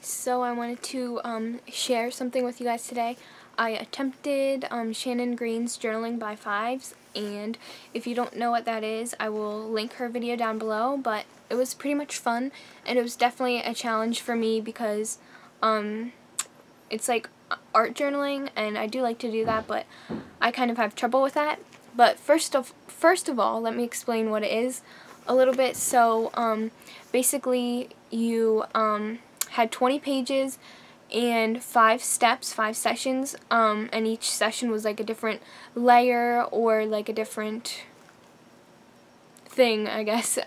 So I wanted to share something with you guys today. I attempted Shannon Green's Journaling by 5's, and if you don't know what that is, I will link her video down below, but it was pretty much fun, and it was definitely a challenge for me because it's like art journaling, and I do like to do that, but I kind of have trouble with that. But first of all, let me explain what it is a little bit. So basically you had 20 pages and 5 steps, 5 sessions, and each session was like a different layer or like a different thing, I guess.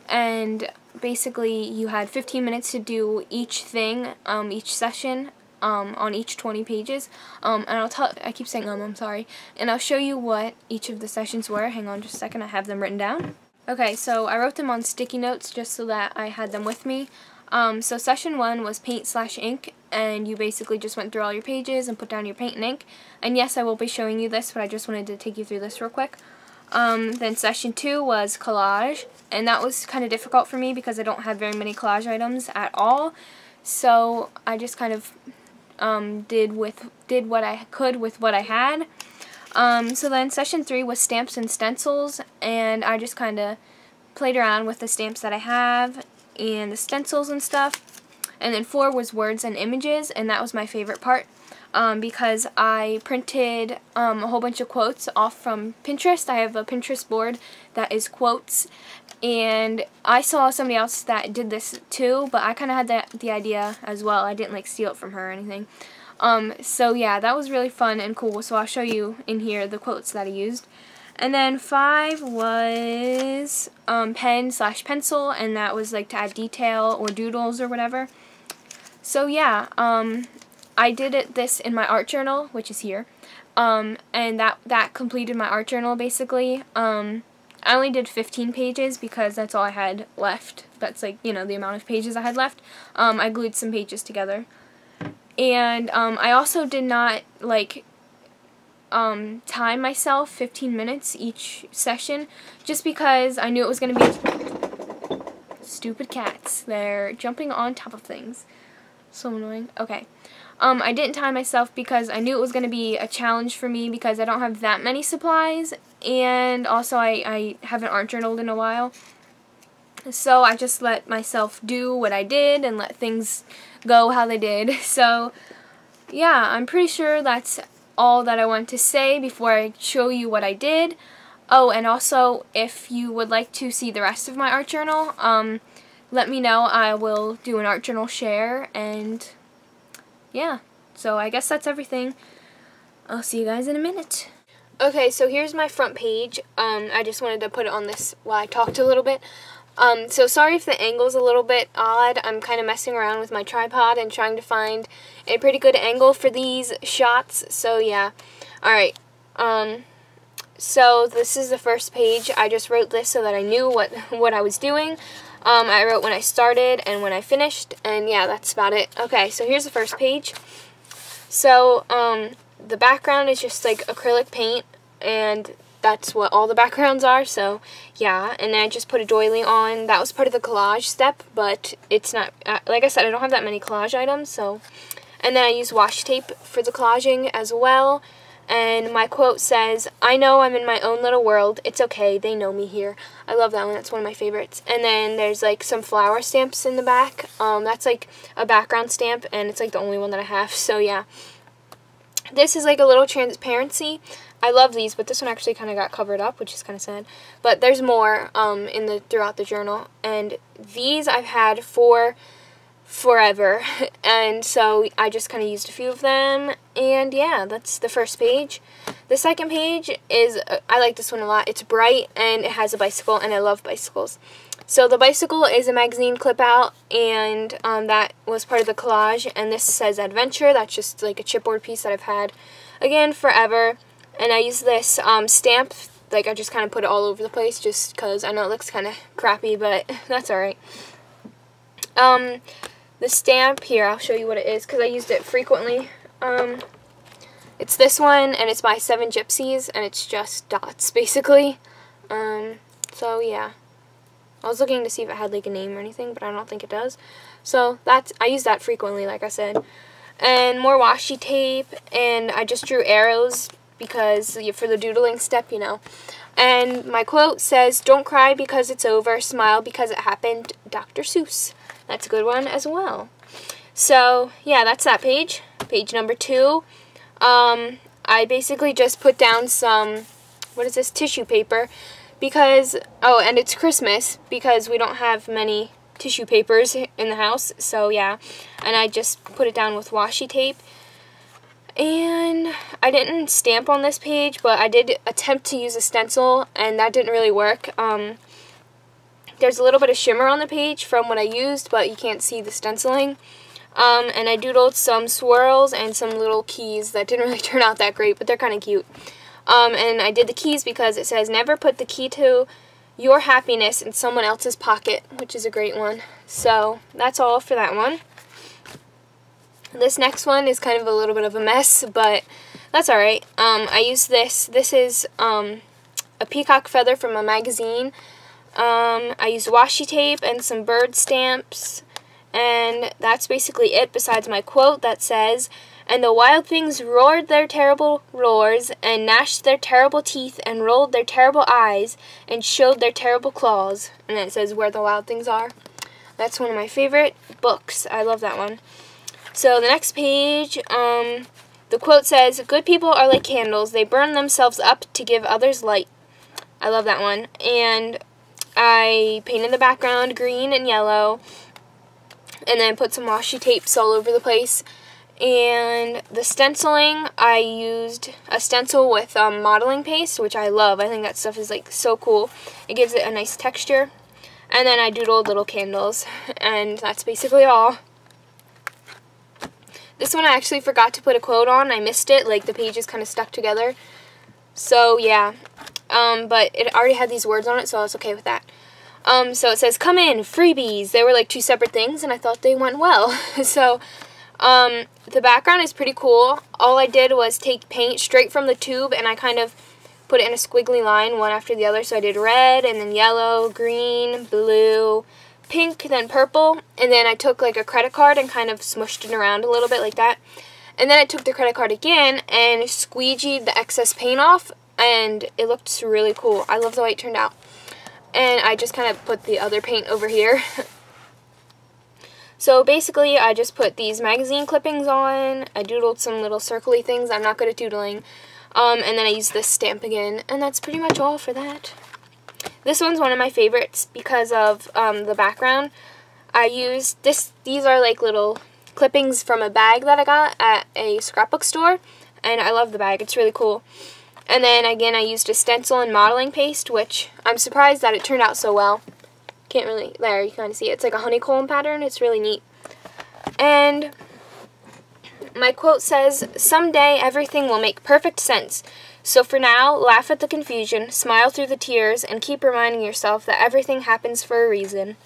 And basically you had 15 minutes to do each thing, each session, on each 20 pages. And I keep saying I'm sorry. And I'll show you what each of the sessions were. Hang on just a second, I have them written down. Okay, so I wrote them on sticky notes just so that I had them with me. So session 1 was paint/ink, and you basically just went through all your pages and put down your paint and ink. And yes, I will be showing you this, but I just wanted to take you through this real quick. Then session 2 was collage, and that was kind of difficult for me because I don't have very many collage items at all. So I just kind of did what I could with what I had. So then session 3 was stamps and stencils, and I just kind of played around with the stamps that I have and the stencils and stuff. And then 4 was words and images, and that was my favorite part because I printed a whole bunch of quotes off from Pinterest. I have a Pinterest board that is quotes, and I saw somebody else that did this too, but I kind of had the idea as well. I didn't like steal it from her or anything. So yeah, that was really fun and cool. So I'll show you in here the quotes that I used. And then 5 was pen/pencil, and that was like to add detail or doodles or whatever. So yeah, I did this in my art journal, which is here, and that completed my art journal basically. I only did 15 pages because that's all I had left. That's like, you know, the amount of pages I had left. I glued some pages together. And I also did not like time myself 15 minutes each session, just because I knew it was going to be stupid cats. They're jumping on top of things. So annoying. Okay. I didn't time myself because I knew it was going to be a challenge for me because I don't have that many supplies, and also I haven't art journaled in a while. So I just let myself do what I did and let things go how they did. So yeah, I'm pretty sure that's all that I want to say before I show you what I did. Oh, and also if you would like to see the rest of my art journal, let me know. I will do an art journal share, and yeah, so I guess that's everything. I'll see you guys in a minute. Okay, so here's my front page. I just wanted to put it on this while I talked a little bit. So sorry if the angle's a little bit odd. I'm kind of messing around with my tripod and trying to find a pretty good angle for these shots. So yeah. Alright. So this is the first page. I just wrote this so that I knew what I was doing. I wrote when I started and when I finished, and yeah, that's about it. Okay, so here's the first page. So the background is just like acrylic paint, and that's what all the backgrounds are, so yeah. And then I just put a doily on. That was part of the collage step, but it's not, like I said, I don't have that many collage items, so. And then I use washi tape for the collaging as well. And my quote says, "I know I'm in my own little world. It's okay, they know me here." I love that one, that's one of my favorites. And then there's like some flower stamps in the back. That's like a background stamp, and it's like the only one that I have, so yeah. This is like a little transparency. I love these, but this one actually kind of got covered up, which is kind of sad. But there's more throughout the journal, and these I've had for forever, and so I just kind of used a few of them. And yeah, that's the first page. The second page is, I like this one a lot. It's bright, and it has a bicycle, and I love bicycles. So the bicycle is a magazine clip out, and that was part of the collage. And this says adventure. That's just like a chipboard piece that I've had, again, forever. And I use this stamp, like I just kind of put it all over the place just because I know it looks kind of crappy, but that's alright. The stamp here, I'll show you what it is because I used it frequently. It's this one, and it's by 7 Gypsies, and it's just dots basically. So yeah. I was looking to see if it had like a name or anything, but I don't think it does. So I use that frequently, like I said. And more washi tape, and I just drew arrows because for the doodling step, you know. And my quote says, "Don't cry because it's over, smile because it happened, Dr. Seuss." That's a good one as well. So, yeah, that's that page. Page number 2. I basically just put down some, what is this, tissue paper, because, oh, and it's Christmas, because we don't have many tissue papers in the house, so yeah, and I just put it down with washi tape. And I didn't stamp on this page, but I did attempt to use a stencil, and that didn't really work. There's a little bit of shimmer on the page from what I used, but you can't see the stenciling. And I doodled some swirls and some little keys that didn't really turn out that great, but they're kind of cute. And I did the keys because it says, "Never put the key to your happiness in someone else's pocket," which is a great one. So that's all for that one. This next one is kind of a little bit of a mess, but that's alright. I used this. This is a peacock feather from a magazine. I used washi tape and some bird stamps, and that's basically it besides my quote that says, "And the wild things roared their terrible roars, and gnashed their terrible teeth, and rolled their terrible eyes, and showed their terrible claws." And then it says where the wild things are. That's one of my favorite books. I love that one. So the next page, the quote says, "Good people are like candles. They burn themselves up to give others light." I love that one. And I painted the background green and yellow, and then put some washi tapes all over the place. And the stenciling, I used a stencil with modeling paste, which I love. I think that stuff is like so cool. It gives it a nice texture. And then I doodled little candles, and that's basically all. This one I actually forgot to put a quote on. I missed it, like the pages kind of stuck together. So yeah, but it already had these words on it, so I was okay with that. So it says, "Come in, freebies." They were like two separate things, and I thought they went well. So the background is pretty cool. All I did was take paint straight from the tube, and I kind of put it in a squiggly line one after the other. So I did red, and then yellow, green, blue, pink, then purple, and then I took like a credit card and kind of smushed it around a little bit like that. And then I took the credit card again and squeegeed the excess paint off, and it looked really cool. I love the way it turned out. And I just kind of put the other paint over here. So basically I just put these magazine clippings on, I doodled some little circly things. I'm not good at doodling. And then I used this stamp again, and that's pretty much all for that. This one's one of my favorites because of the background. I used this. These are like little clippings from a bag that I got at a scrapbook store, and I love the bag. It's really cool. And then again, I used a stencil and modeling paste, which I'm surprised that it turned out so well. Can't really, there you kind of see it. It's like a honeycomb pattern. It's really neat. And my quote says, "Someday everything will make perfect sense. So for now, laugh at the confusion, smile through the tears, and keep reminding yourself that everything happens for a reason."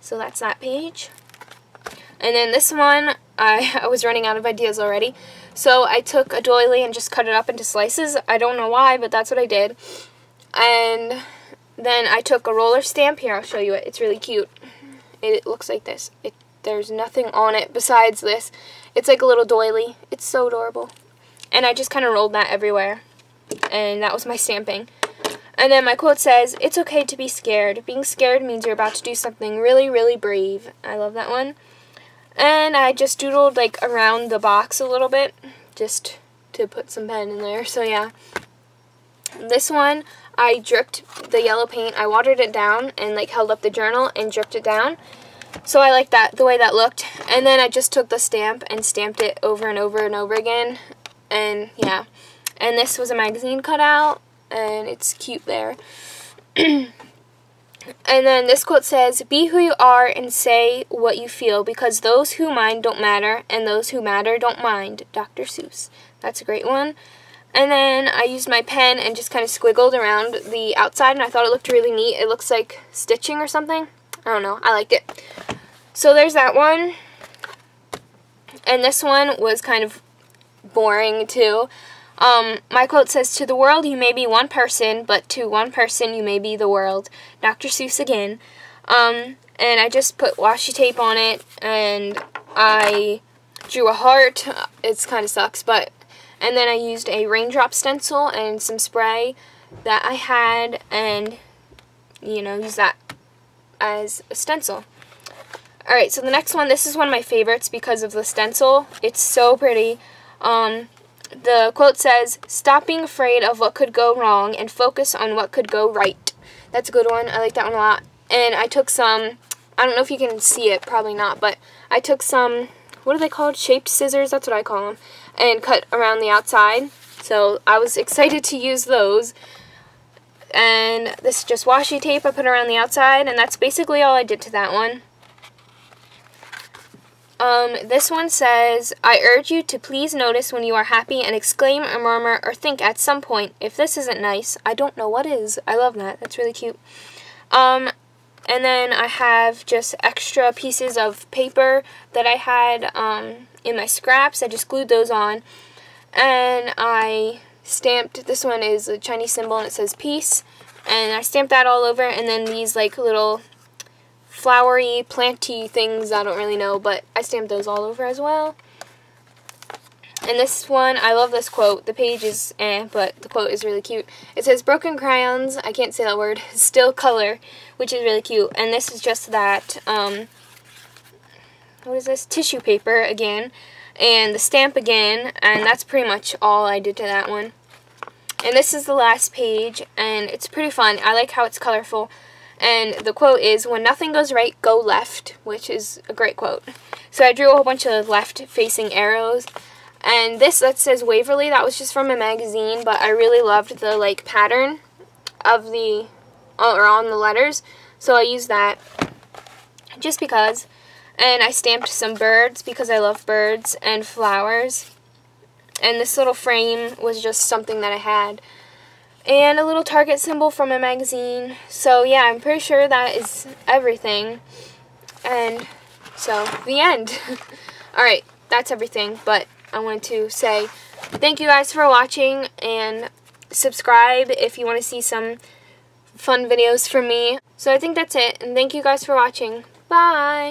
So that's that page. And then this one, I was running out of ideas already. So I took a doily and just cut it up into slices. I don't know why, but that's what I did. And then I took a roller stamp. Here, I'll show you it. It's really cute. It looks like this. There's nothing on it besides this. It's like a little doily. It's so adorable. And I just kind of rolled that everywhere. And that was my stamping. And then my quote says, "It's okay to be scared. Being scared means you're about to do something really, really brave." I love that one. And I just doodled like around the box a little bit, just to put some pen in there. So yeah. This one, I dripped the yellow paint. I watered it down and like held up the journal and dripped it down. So I like that, the way that looked. And then I just took the stamp and stamped it over and over and over again. And yeah. And this was a magazine cutout, and it's cute there. And then this quote says, "Be who you are and say what you feel, because those who mind don't matter, and those who matter don't mind." Dr. Seuss. That's a great one. And then I used my pen and just kind of squiggled around the outside, and I thought it looked really neat. It looks like stitching or something. I don't know. I liked it. So there's that one. And this one was kind of boring too. My quote says, "To the world you may be one person, but to one person you may be the world." Dr. Seuss again. And I just put washi tape on it, and I drew a heart. It kind of sucks, and then I used a raindrop stencil and some spray that I had, and, use that as a stencil. Alright, so the next one, this is one of my favorites because of the stencil. It's so pretty. The quote says, "Stop being afraid of what could go wrong and focus on what could go right." That's a good one. I like that one a lot. And I took some, I don't know if you can see it, probably not, but I took some, what are they called? Shaped scissors, that's what I call them, and cut around the outside. So I was excited to use those. And this is just washi tape I put around the outside, and that's basically all I did to that one. This one says, "I urge you to please notice when you are happy and exclaim or murmur or think at some point, 'If this isn't nice, I don't know what is.'" I love that. That's really cute. And then I have just extra pieces of paper that I had in my scraps. I just glued those on. And I stamped, this one is a Chinese symbol and it says peace. And I stamped that all over, and then these like little flowery, planty things, I don't really know, but I stamped those all over as well. And this one, I love this quote. The page is but the quote is really cute. It says, "Broken crayons," I can't say that word, "still color," which is really cute. And this is just that, what is this? Tissue paper again, and the stamp again, and that's pretty much all I did to that one. And this is the last page, and it's pretty fun. I like how it's colorful. And the quote is, "When nothing goes right, go left," which is a great quote. So I drew a whole bunch of left-facing arrows. And this that says Waverly, that was just from a magazine, but I really loved the like pattern of the, or on the letters, so I used that just because. And I stamped some birds because I love birds and flowers. And this little frame was just something that I had. And a little Target symbol from a magazine. So yeah, I'm pretty sure that is everything. And so, the end. Alright, that's everything, but I wanted to say thank you guys for watching, and subscribe if you want to see some fun videos from me. So I think that's it, and thank you guys for watching. Bye!